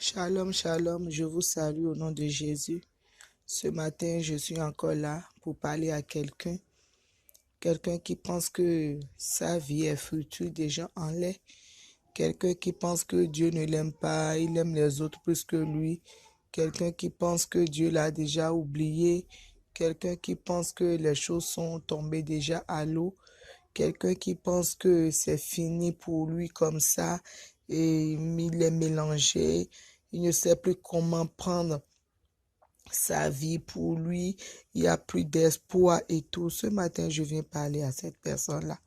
Shalom, shalom, je vous salue au nom de Jésus. Ce matin, je suis encore là pour parler à quelqu'un qui pense que sa vie est fructueuse déjà en l'air, quelqu'un qui pense que Dieu ne l'aime pas, il aime les autres plus que lui, quelqu'un qui pense que Dieu l'a déjà oublié, quelqu'un qui pense que les choses sont tombées déjà à l'eau, quelqu'un qui pense que c'est fini pour lui comme ça et il est mélangé, il ne sait plus comment prendre sa vie pour lui, il n'y a plus d'espoir et tout. Ce matin, je viens parler à cette personne-là.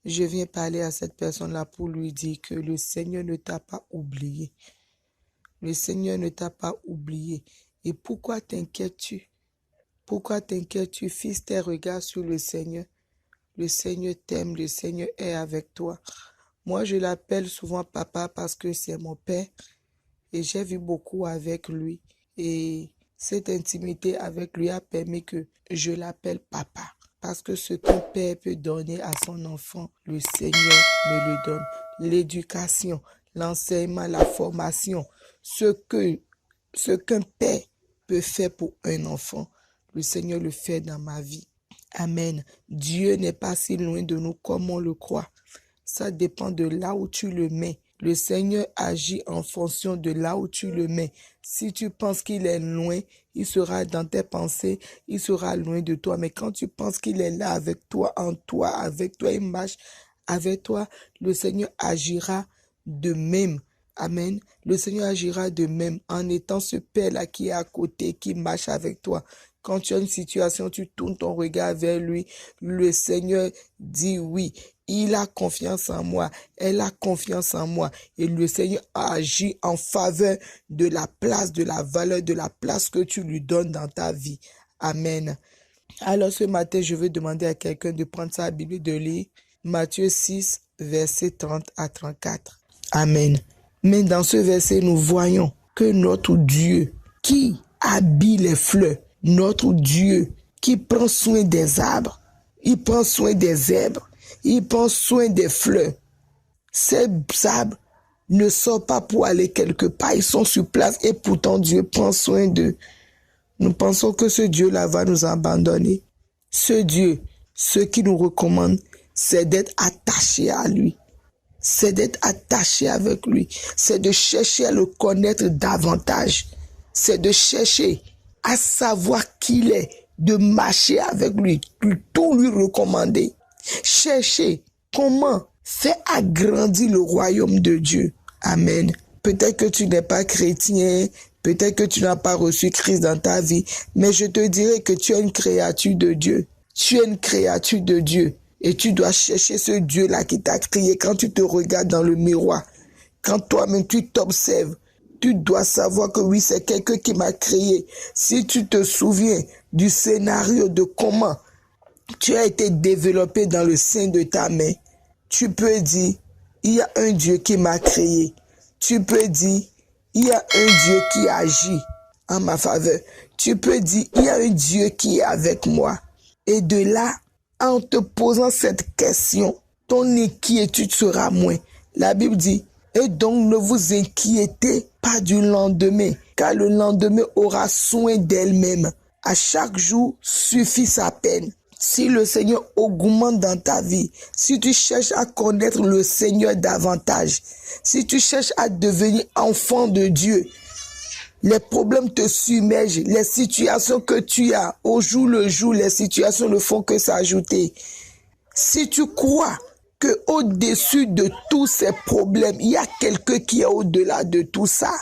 Je viens parler à cette personne-là pour lui dire que le Seigneur ne t'a pas oublié. Le Seigneur ne t'a pas oublié. Et pourquoi t'inquiètes-tu? Pourquoi t'inquiètes-tu? Fixe tes regards sur le Seigneur. Le Seigneur t'aime, le Seigneur est avec toi. Moi, je l'appelle souvent papa parce que c'est mon père et j'ai vu beaucoup avec lui. Et cette intimité avec lui a permis que je l'appelle papa. Parce que ce qu'un père peut donner à son enfant, le Seigneur me le donne. L'éducation, l'enseignement, la formation, ce qu'un père peut faire pour un enfant, le Seigneur le fait dans ma vie. Amen. Dieu n'est pas si loin de nous comme on le croit. Ça dépend de là où tu le mets. Le Seigneur agit en fonction de là où tu le mets. Si tu penses qu'il est loin, il sera dans tes pensées, il sera loin de toi. Mais quand tu penses qu'il est là avec toi, en toi, avec toi, il marche avec toi, le Seigneur agira de même. Amen. Le Seigneur agira de même en étant ce Père-là qui est à côté, qui marche avec toi. Quand tu as une situation, tu tournes ton regard vers lui. Le Seigneur dit oui. Il a confiance en moi. Elle a confiance en moi. Et le Seigneur agit en faveur de la place, de la valeur, de la place que tu lui donnes dans ta vie. Amen. Alors ce matin, je veux demander à quelqu'un de prendre sa Bible et de lire Matthieu 6, versets 30 à 34. Amen. Mais dans ce verset, nous voyons que notre Dieu qui habille les fleurs, notre Dieu qui prend soin des arbres, il prend soin des herbes, il prend soin des fleurs. Ces arbres ne sortent pas pour aller quelque part, ils sont sur place et pourtant Dieu prend soin d'eux. Nous pensons que ce Dieu-là va nous abandonner. Ce Dieu, ce qui nous recommande, c'est d'être attaché à lui. C'est d'être attaché avec lui. C'est de chercher à le connaître davantage. C'est de chercher à savoir qui il est, de marcher avec lui, tout lui recommander. Chercher comment faire agrandir le royaume de Dieu. Amen. Peut-être que tu n'es pas chrétien, peut-être que tu n'as pas reçu Christ dans ta vie, mais je te dirais que tu es une créature de Dieu. Tu es une créature de Dieu. Et tu dois chercher ce Dieu-là qui t'a créé quand tu te regardes dans le miroir. Quand toi-même tu t'observes, tu dois savoir que oui, c'est quelqu'un qui m'a créé. Si tu te souviens du scénario de comment tu as été développé dans le sein de ta mère, tu peux dire, il y a un Dieu qui m'a créé. Tu peux dire, il y a un Dieu qui agit en ma faveur. Tu peux dire, il y a un Dieu qui est avec moi. Et de là, en te posant cette question, ton inquiétude sera moins. La Bible dit, et donc ne vous inquiétez pas du lendemain, car le lendemain aura soin d'elle-même. À chaque jour suffit sa peine. Si le Seigneur augmente dans ta vie, si tu cherches à connaître le Seigneur davantage, si tu cherches à devenir enfant de Dieu, les problèmes te submergent, les situations que tu as, au jour le jour, les situations ne font que s'ajouter. Si tu crois que au-dessus de tous ces problèmes, il y a quelqu'un qui est au-delà de tout ça,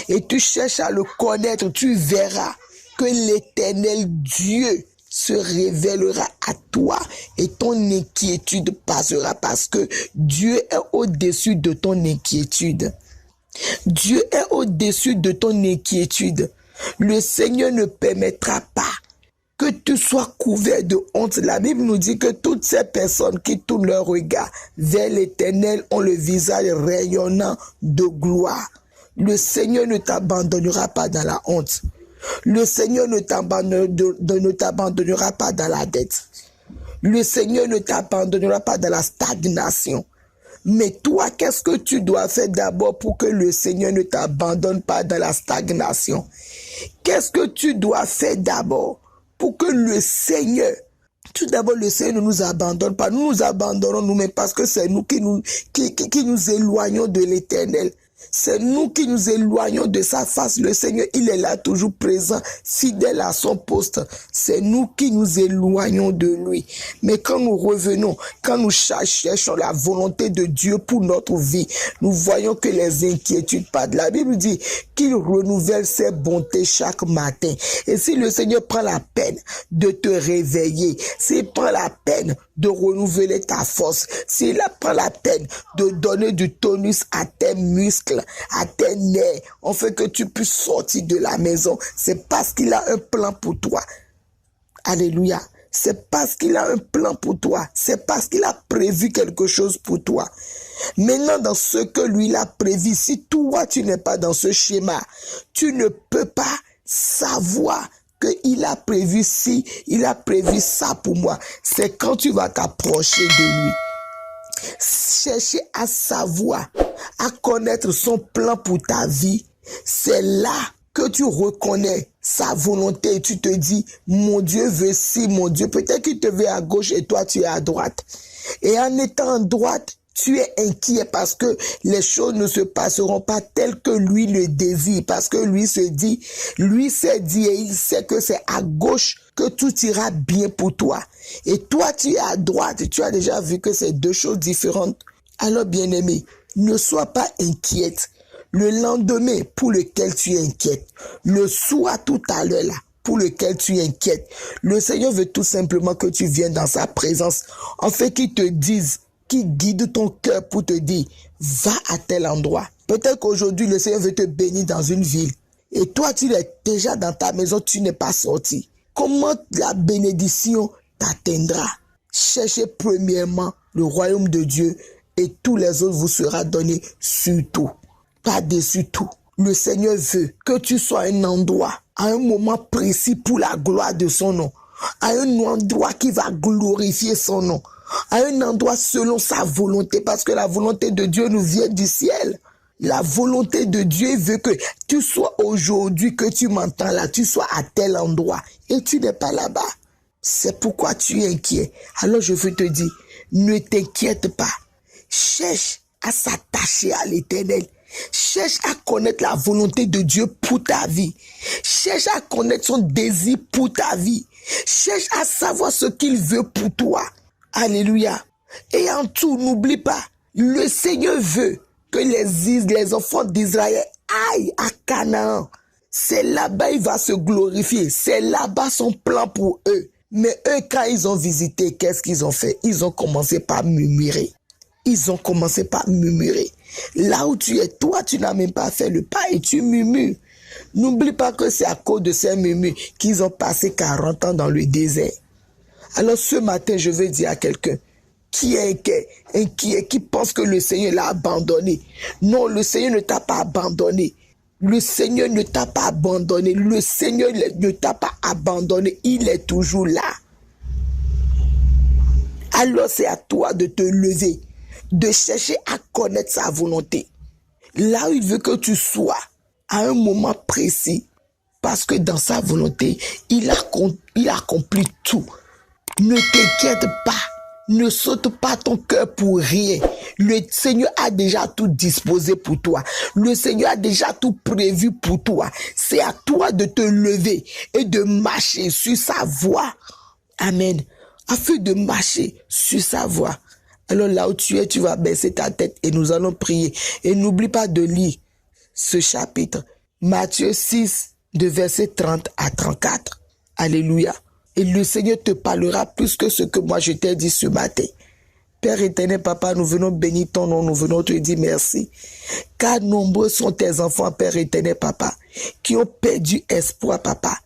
et tu cherches à le connaître, tu verras que l'Éternel Dieu se révélera à toi et ton inquiétude passera parce que Dieu est au-dessus de ton inquiétude. Dieu est au-dessus de ton inquiétude. Le Seigneur ne permettra pas que tu sois couvert de honte. La Bible nous dit que toutes ces personnes qui tournent leur regard vers l'Éternel ont le visage rayonnant de gloire. Le Seigneur ne t'abandonnera pas dans la honte. Le Seigneur ne t'abandonnera pas dans la dette. Le Seigneur ne t'abandonnera pas dans la stagnation. Mais toi, qu'est-ce que tu dois faire d'abord pour que le Seigneur ne t'abandonne pas dans la stagnation? Qu'est-ce que tu dois faire d'abord pour que le Seigneur, tout d'abord, le Seigneur ne nous abandonne pas. Nous nous abandonnons nous-mêmes parce que c'est nous qui nous éloignons de l'Éternel. C'est nous qui nous éloignons de sa face. Le Seigneur, il est là toujours présent, fidèle à son poste. C'est nous qui nous éloignons de lui. Mais quand nous revenons, quand nous cherchons la volonté de Dieu pour notre vie, nous voyons que les inquiétudes partent. La Bible dit qu'il renouvelle ses bontés chaque matin. Et si le Seigneur prend la peine de te réveiller, s'il prend la peine de renouveler ta force, s'il prend la peine de donner du tonus à tes muscles, à tes nerfs, on fait que tu puisses sortir de la maison, c'est parce qu'il a un plan pour toi. Alléluia. C'est parce qu'il a un plan pour toi. C'est parce qu'il a prévu quelque chose pour toi. Maintenant, dans ce que lui il a prévu, si toi tu n'es pas dans ce schéma, tu ne peux pas savoir qu'il a prévu il a prévu ça pour moi. C'est quand tu vas t'approcher de lui. Chercher à savoir, à connaître son plan pour ta vie. C'est là que tu reconnais sa volonté et tu te dis, mon Dieu veut ci, mon Dieu. Peut-être qu'il te veut à gauche et toi tu es à droite. Et en étant à droite, tu es inquiet parce que les choses ne se passeront pas telles que lui le désire. Parce que lui s'est dit et il sait que c'est à gauche que tout ira bien pour toi. Et toi, tu es à droite et tu as déjà vu que c'est deux choses différentes. Alors, bien-aimé, ne sois pas inquiète. Le lendemain pour lequel tu es inquiète, le soir tout à l'heure là, pour lequel tu es inquiète, le Seigneur veut tout simplement que tu viennes dans sa présence. En fait, qu'il te dise, qui guide ton cœur pour te dire, va à tel endroit. Peut-être qu'aujourd'hui, le Seigneur veut te bénir dans une ville. Et toi, tu es déjà dans ta maison, tu n'es pas sorti. Comment la bénédiction t'atteindra? Cherchez premièrement le royaume de Dieu et tous les autres vous sera donné surtout. Par-dessus tout. Le Seigneur veut que tu sois à un endroit, à un moment précis pour la gloire de son nom. À un endroit qui va glorifier son nom. À un endroit selon sa volonté, parce que la volonté de Dieu nous vient du ciel. La volonté de Dieu veut que tu sois aujourd'hui, que tu m'entends là, tu sois à tel endroit et tu n'es pas là-bas. C'est pourquoi tu es inquiet. Alors je veux te dire, ne t'inquiète pas. Cherche à s'attacher à l'Éternel. Cherche à connaître la volonté de Dieu pour ta vie. Cherche à connaître son désir pour ta vie. Cherche à savoir ce qu'il veut pour toi. Alléluia. Et en tout, n'oublie pas, le Seigneur veut que les enfants d'Israël aillent à Canaan. C'est là-bas il va se glorifier. C'est là-bas son plan pour eux. Mais eux, quand ils ont visité, qu'est-ce qu'ils ont fait? Ils ont commencé par murmurer. Là où tu es, toi, tu n'as même pas fait le pas et tu murmures. N'oublie pas que c'est à cause de ces murmures qu'ils ont passé 40 ans dans le désert. Alors ce matin, je veux dire à quelqu'un qui est inquiet, qui pense que le Seigneur l'a abandonné. Non, le Seigneur ne t'a pas abandonné. Le Seigneur ne t'a pas abandonné. Le Seigneur ne t'a pas abandonné. Il est toujours là. Alors c'est à toi de te lever, de chercher à connaître sa volonté. Là où il veut que tu sois, à un moment précis, parce que dans sa volonté, il accomplit tout. Ne t'inquiète pas, ne saute pas ton cœur pour rien. Le Seigneur a déjà tout disposé pour toi. Le Seigneur a déjà tout prévu pour toi. C'est à toi de te lever et de marcher sur sa voie. Amen. Afin de marcher sur sa voie. Alors là où tu es, tu vas baisser ta tête et nous allons prier. Et n'oublie pas de lire ce chapitre. Matthieu 6, de verset 30 à 34. Alléluia. Et le Seigneur te parlera plus que ce que moi je t'ai dit ce matin. Père éternel, Papa, nous venons bénir ton nom, nous venons te dire merci. Car nombreux sont tes enfants, Père éternel, Papa, qui ont perdu espoir, Papa.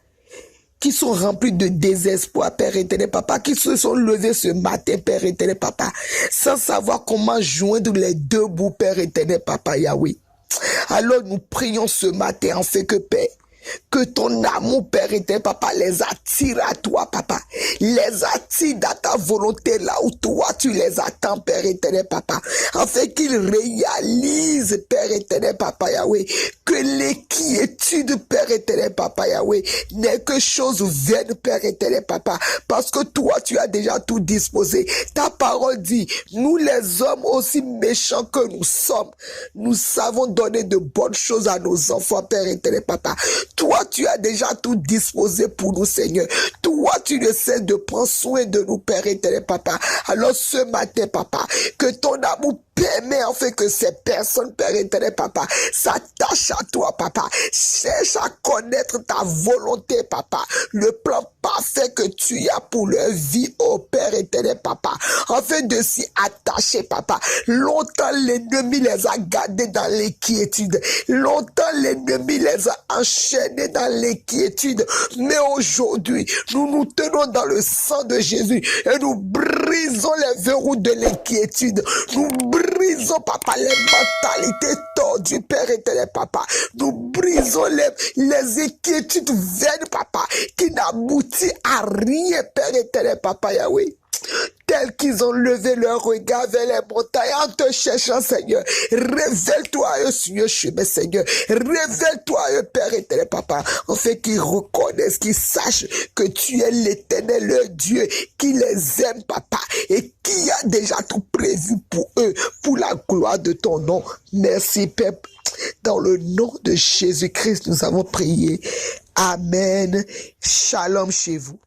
Qui sont remplis de désespoir, Père éternel, Papa, qui se sont levés ce matin, Père éternel, Papa, sans savoir comment joindre les deux bouts, Père éternel, Papa, Yahweh. Alors nous prions ce matin en fait que, Père, Que ton amour, Père éternel, papa, les attire à toi, papa. Les attire dans ta volonté, là où toi, tu les attends, Père éternel, papa. Afin qu'ils réalisent, Père éternel, papa, Yahweh, que l'inquiétude, Père éternel, papa, Yahweh, n'est que chose vaine, Père éternel, papa. Parce que toi, tu as déjà tout disposé. Ta parole dit, nous les hommes aussi méchants que nous sommes, nous savons donner de bonnes choses à nos enfants, Père éternel, papa. Toi, tu as déjà tout disposé pour nous, Seigneur. Toi, tu ne cesses de prendre soin de nous, Père éternel, papa. Alors ce matin, papa, que ton amour permet en fait que ces personnes, Père éternel, papa, s'attachent à toi, papa. Cherche à connaître ta volonté, papa. Le plan parfait que tu as pour leur vie, oh Père éternel, papa. Afin de s'y attacher, papa. Longtemps, l'ennemi les a gardés dans l'inquiétude. Longtemps, l'ennemi les a enchaînés dans l'inquiétude. Mais aujourd'hui, nous nous tenons dans le sang de Jésus et nous brisons les verrous de l'inquiétude. Nous brisons, papa, les mentalités tordues, Père éternel, papa. Nous brisons les inquiétudes vaines, papa, qui n'aboutissent à rien, Père éternel, papa Yahweh. Tels qu'ils ont levé leur regard vers les montagnes en te cherchant, Seigneur. Révèle-toi à eux sur le chemin, Seigneur. Révèle-toi à eux, Père éternel, papa, en fait qu'ils reconnaissent, qu'ils sachent que tu es l'éternel, leur Dieu, qui les aime, papa, et qui a déjà tout prévu pour eux, pour la gloire de ton nom. Merci, Père. Dans le nom de Jésus-Christ, nous avons prié. Amen. Shalom chez vous.